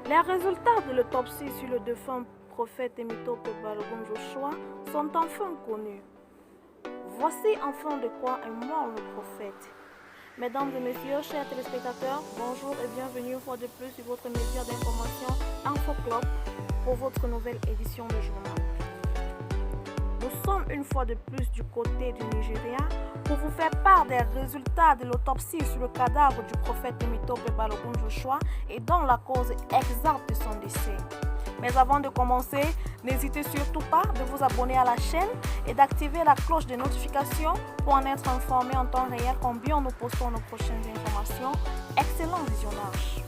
Les résultats de l'autopsie sur le défunt prophète Temitope Balogun Joshua sont enfin connus. Voici enfin de quoi est mort le prophète. Mesdames et messieurs, chers téléspectateurs, bonjour et bienvenue une fois de plus sur votre média d'information InfoClub pour votre nouvelle édition de journal. Nous sommes une fois de plus du côté du Nigeria pour vous faire part des résultats de l'autopsie sur le cadavre du prophète Temitope Balogun Joshua et dont la cause exacte de son décès. Mais avant de commencer, n'hésitez surtout pas de vous abonner à la chaîne et d'activer la cloche de notification pour en être informé en temps réel combien nous postons nos prochaines informations. Excellent visionnage.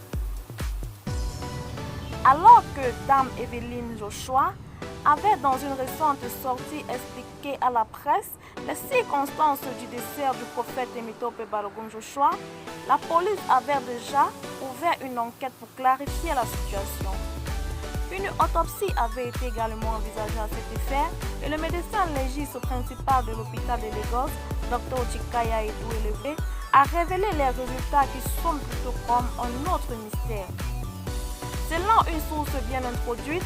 Alors que Dame Evelyne Joshua avait dans une récente sortie expliqué à la presse les circonstances du décès du prophète Temitope Balogun Joshua, la police avait déjà ouvert une enquête pour clarifier la situation. Une autopsie avait été également envisagée à cet effet et le médecin légiste principal de l'hôpital de Lagos, Dr Chikaya Edouelevé, a révélé les résultats qui sont plutôt comme un autre mystère. Selon une source bien introduite,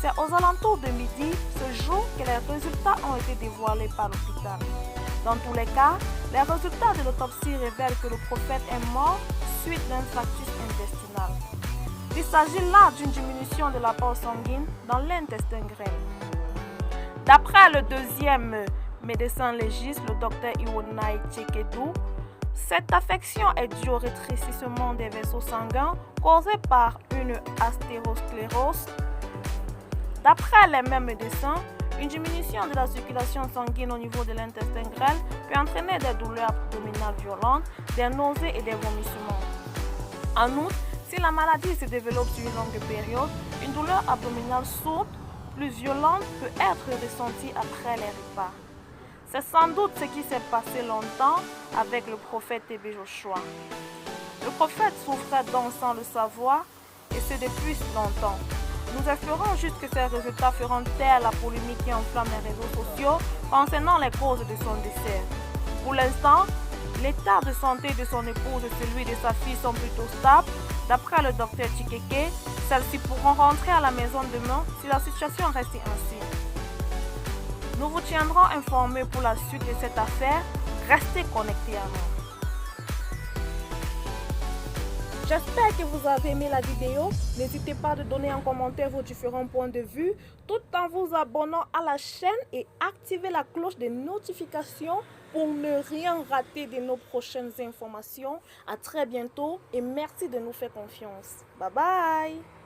c'est aux alentours de midi ce jour que les résultats ont été dévoilés par l'hôpital. Dans tous les cas, les résultats de l'autopsie révèlent que le prophète est mort suite d'un fractus intestinal. Il s'agit là d'une diminution de l'apport sanguine dans l'intestin grêle. D'après le deuxième médecin légiste, le docteur Iwonai Chekedou, cette affection est due au rétrécissement des vaisseaux sanguins causé par une athérosclérose. D'après les mêmes médecins, une diminution de la circulation sanguine au niveau de l'intestin grêle peut entraîner des douleurs abdominales violentes, des nausées et des vomissements. En outre, si la maladie se développe sur une longue période, une douleur abdominale sourde, plus violente, peut être ressentie après les repas. C'est sans doute ce qui s'est passé longtemps avec le prophète Tebe Joshua. Le prophète souffrait donc sans le savoir et ce depuis longtemps. Nous espérons juste que ces résultats feront taire la polémique qui enflamme les réseaux sociaux concernant les causes de son décès. Pour l'instant, l'état de santé de son épouse et celui de sa fille sont plutôt stables. D'après le docteur Chikeke, celles-ci pourront rentrer à la maison demain si la situation reste ainsi. Nous vous tiendrons informés pour la suite de cette affaire. Restez connectés à nous. J'espère que vous avez aimé la vidéo. N'hésitez pas à donner en commentaire vos différents points de vue tout en vous abonnant à la chaîne et activer la cloche de notification pour ne rien rater de nos prochaines informations. À très bientôt et merci de nous faire confiance. Bye bye.